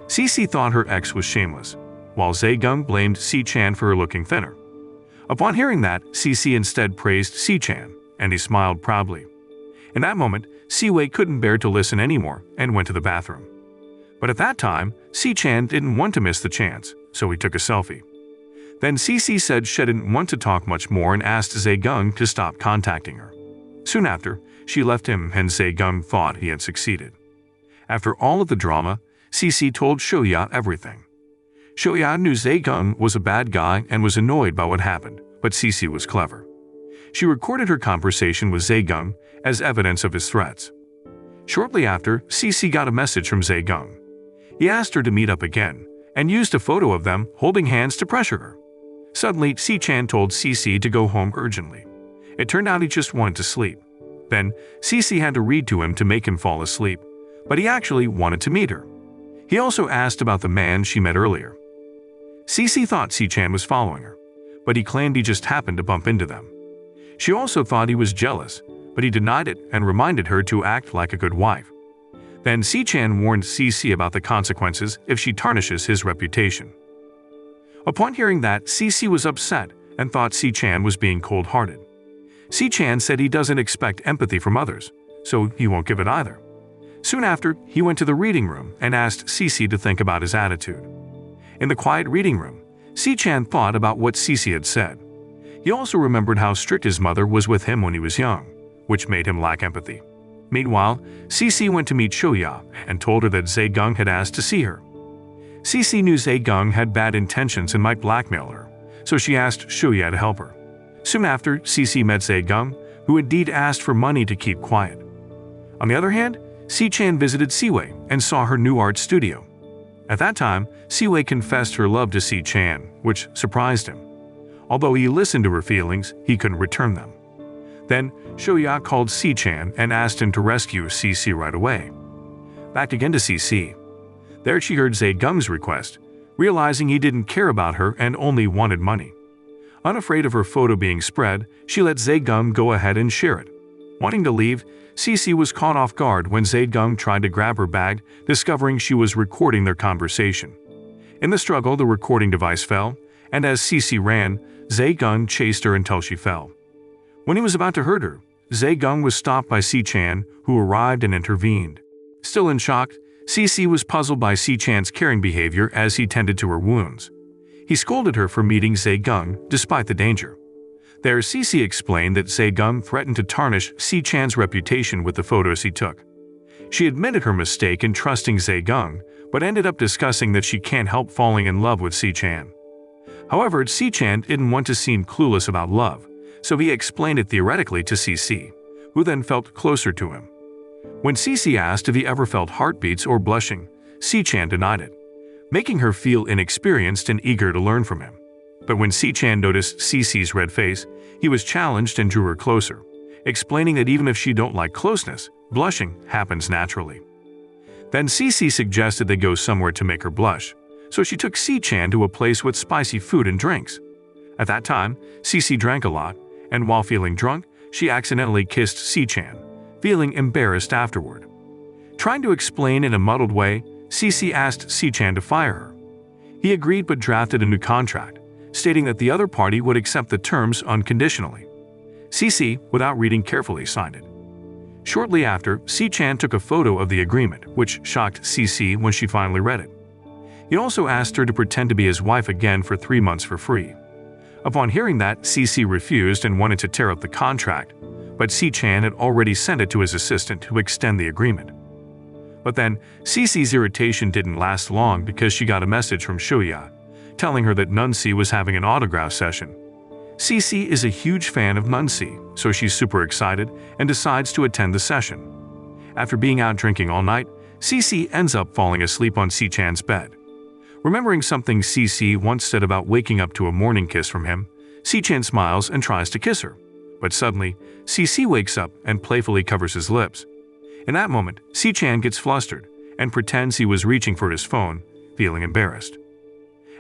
Cece thought her ex was shameless, while Zae-gung blamed Si-chan for her looking thinner. Upon hearing that, CC instead praised Si-chan, and he smiled proudly. In that moment, Si-wei couldn't bear to listen anymore and went to the bathroom. But at that time, Si-chan didn't want to miss the chance, so he took a selfie. Then CC said she didn't want to talk much more and asked Zae-gung to stop contacting her. Soon after, she left him and Zae-gung thought he had succeeded. After all of the drama, CC told Shoya everything. Shoya knew Zae-gung was a bad guy and was annoyed by what happened, but CC was clever. She recorded her conversation with Zae-gung as evidence of his threats. Shortly after, CC got a message from Zae-gung. He asked her to meet up again and used a photo of them holding hands to pressure her. Suddenly, Si-chan told CC to go home urgently. It turned out he just wanted to sleep. Then, CC had to read to him to make him fall asleep, but he actually wanted to meet her. He also asked about the man she met earlier. CC thought Si-chan was following her, but he claimed he just happened to bump into them. She also thought he was jealous, but he denied it and reminded her to act like a good wife. Then Si-chan warned CC about the consequences if she tarnishes his reputation. Upon hearing that, CC was upset and thought Si-chan was being cold-hearted. Si-chan said he doesn't expect empathy from others, so he won't give it either. Soon after, he went to the reading room and asked CC to think about his attitude. In the quiet reading room, Si-chan thought about what CC had said. He also remembered how strict his mother was with him when he was young, which made him lack empathy. Meanwhile, CC went to meet Shoya and told her that Zae-gung had asked to see her. CC knew Zae-gung had bad intentions and might blackmail her, so she asked Shoya to help her. Soon after, CC met Zae-gung, who indeed asked for money to keep quiet. On the other hand, Si-chan visited Si-wei and saw her new art studio. At that time, Si-wei confessed her love to Si-chan, which surprised him. Although he listened to her feelings, he couldn't return them. Then, Shoya called Si-chan and asked him to rescue CC right away. Back again to CC. There she heard Zae-gung's request, realizing he didn't care about her and only wanted money. Unafraid of her photo being spread, she let Zae-gung go ahead and share it. Wanting to leave, CC was caught off guard when Zae-gung tried to grab her bag, discovering she was recording their conversation. In the struggle, the recording device fell, and as CC ran, Zae-gung chased her until she fell. When he was about to hurt her, Zae-gung was stopped by Si-chan, who arrived and intervened. Still in shock, CC was puzzled by Si-chan's caring behavior as he tended to her wounds. He scolded her for meeting Zae-gung despite the danger. There, CC explained that Zae-gung threatened to tarnish Si-chan's reputation with the photos he took. She admitted her mistake in trusting Zae-gung, but ended up discussing that she can't help falling in love with Si-chan. However, Si-chan didn't want to seem clueless about love, so he explained it theoretically to CC, who then felt closer to him. When CC asked if he ever felt heartbeats or blushing, Si-chan denied it, making her feel inexperienced and eager to learn from him. But when Si-chan noticed CC's red face, he was challenged and drew her closer, explaining that even if she don't like closeness, blushing happens naturally. Then CC suggested they go somewhere to make her blush, so she took Si-chan to a place with spicy food and drinks. At that time, CC drank a lot, and while feeling drunk, she accidentally kissed Si-chan, feeling embarrassed afterward. Trying to explain in a muddled way, CC asked Si-chan to fire her. He agreed but drafted a new contract, stating that the other party would accept the terms unconditionally. CC, without reading carefully, signed it. Shortly after, Si-chan took a photo of the agreement, which shocked CC when she finally read it. He also asked her to pretend to be his wife again for 3 months for free. Upon hearing that, CC refused and wanted to tear up the contract, but Si-chan had already sent it to his assistant to extend the agreement. But then, CC's irritation didn't last long because she got a message from Shoya, telling her that Nunsi was having an autograph session. CC is a huge fan of Nunsi, so she's super excited and decides to attend the session. After being out drinking all night, CC ends up falling asleep on Si-chan's bed. Remembering something CC once said about waking up to a morning kiss from him, Si-chan smiles and tries to kiss her. But suddenly, CC wakes up and playfully covers his lips. In that moment, Si-chan gets flustered and pretends he was reaching for his phone, feeling embarrassed.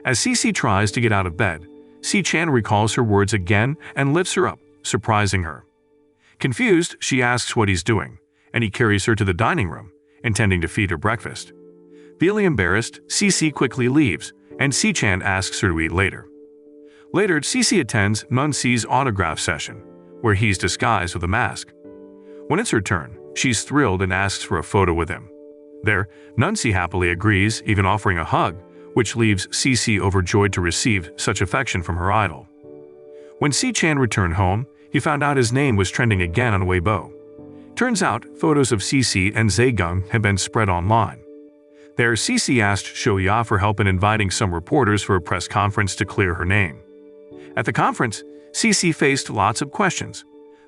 As CC tries to get out of bed, Si-chan recalls her words again and lifts her up, surprising her. Confused, she asks what he's doing, and he carries her to the dining room, intending to feed her breakfast. Feeling embarrassed, CC quickly leaves, and Si-chan asks her to eat later. Later, Cece attends Nuncy's autograph session, where he's disguised with a mask. When it's her turn, she's thrilled and asks for a photo with him. There, Nuncy happily agrees, even offering a hug, which leaves Cece overjoyed to receive such affection from her idol. When Si-chan returned home, he found out his name was trending again on Weibo. Turns out, photos of Cece and Zaegung had been spread online. There, Cece asked Shoya for help in inviting some reporters for a press conference to clear her name. At the conference, Cece faced lots of questions.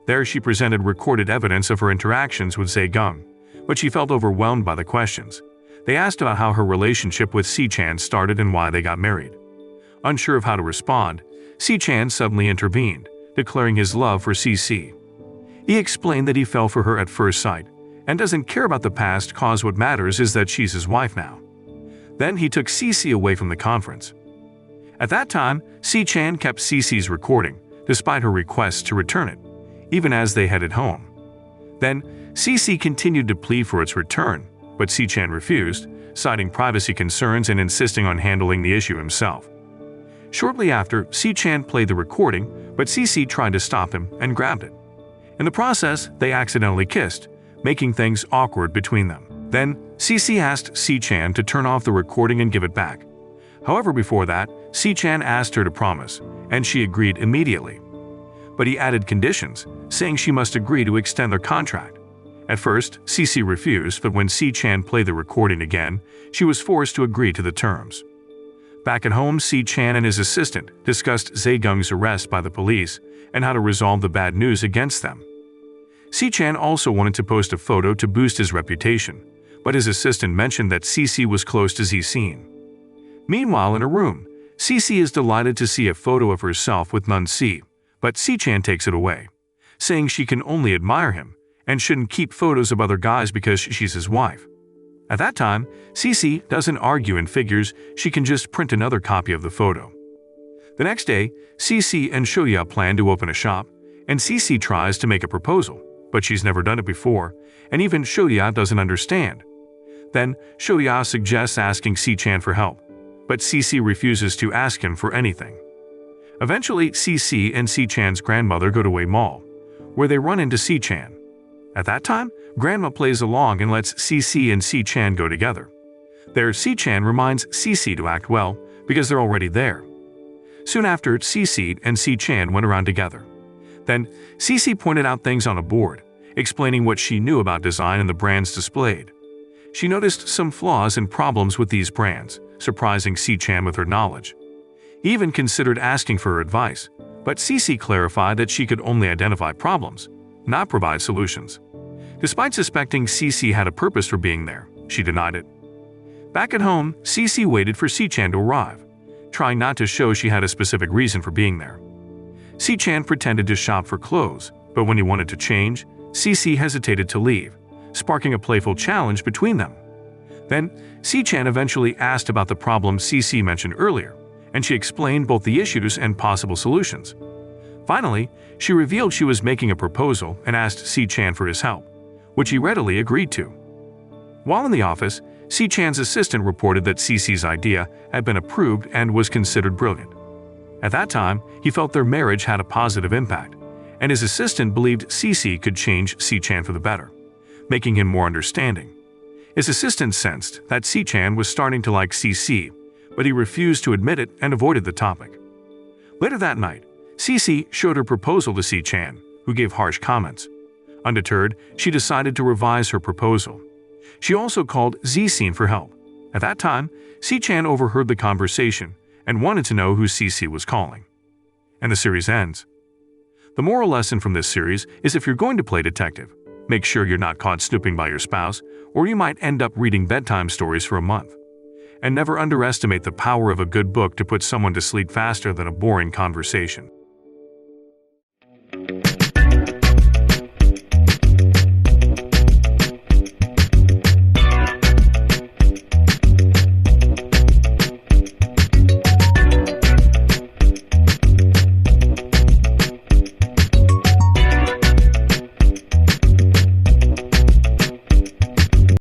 There, she presented recorded evidence of her interactions with Zaegung, but she felt overwhelmed by the questions. They asked about how her relationship with Si-chan started and why they got married. Unsure of how to respond, Si-chan suddenly intervened, declaring his love for Cece. He explained that he fell for her at first sight and doesn't care about the past cause what matters is that she's his wife now. Then he took Cece away from the conference. At that time, Si-chan kept Cece's recording, despite her requests to return it, even as they headed home. Then, Cece continued to plead for its return, but Si-chan refused, citing privacy concerns and insisting on handling the issue himself. Shortly after, Si-chan played the recording, but Cece tried to stop him and grabbed it. In the process, they accidentally kissed, making things awkward between them. Then, Cece asked Si-chan to turn off the recording and give it back. However, before that, Si-chan asked her to promise, and she agreed immediately. But he added conditions, saying she must agree to extend their contract. At first, Cece refused, but when Si-chan played the recording again, she was forced to agree to the terms. Back at home, Si-chan and his assistant discussed Zaegung's arrest by the police and how to resolve the bad news against them. Si-chan also wanted to post a photo to boost his reputation, but his assistant mentioned that Cece was close to Z-scene. Meanwhile, in a room, Cece is delighted to see a photo of herself with Nuncy, but Si-chan takes it away, saying she can only admire him and shouldn't keep photos of other guys because she's his wife. At that time, Cece doesn't argue and figures she can just print another copy of the photo. The next day, Cece and Shoya plan to open a shop, and Cece tries to make a proposal, but she's never done it before, and even Shoya doesn't understand. Then, Shoya suggests asking Si-chan for help, but Cece refuses to ask him for anything. Eventually, Cece and Si-chan's grandmother go to a mall, where they run into Si-chan. At that time, Grandma plays along and lets Cece and Si-chan go together. There, Si-chan reminds Cece to act well because they're already there. Soon after, Cece and Si-chan went around together. Then, Cece pointed out things on a board, explaining what she knew about design and the brands displayed. She noticed some flaws and problems with these brands, surprising Si-chan with her knowledge. He even considered asking for her advice, but Cece clarified that she could only identify problems, not provide solutions. Despite suspecting Cece had a purpose for being there, she denied it. Back at home, Cece waited for Si-chan to arrive, trying not to show she had a specific reason for being there. Si-chan pretended to shop for clothes, but when he wanted to change, Cece hesitated to leave, sparking a playful challenge between them. Then, Si-chan eventually asked about the problem Cece mentioned earlier, and she explained both the issues and possible solutions. Finally, she revealed she was making a proposal and asked Si-chan for his help, which he readily agreed to. While in the office, Si-chan's assistant reported that Cece's idea had been approved and was considered brilliant. At that time, he felt their marriage had a positive impact, and his assistant believed Cece could change Si-chan for the better, making him more understanding. His assistant sensed that Si-chan was starting to like Cece, but he refused to admit it and avoided the topic. Later that night, Cece showed her proposal to Si-chan, who gave harsh comments. Undeterred, she decided to revise her proposal. She also called Z-scene for help. At that time, Si-chan overheard the conversation and wanted to know who Cece was calling. And the series ends. The moral lesson from this series is if you're going to play detective, make sure you're not caught snooping by your spouse, or you might end up reading bedtime stories for a month. And never underestimate the power of a good book to put someone to sleep faster than a boring conversation.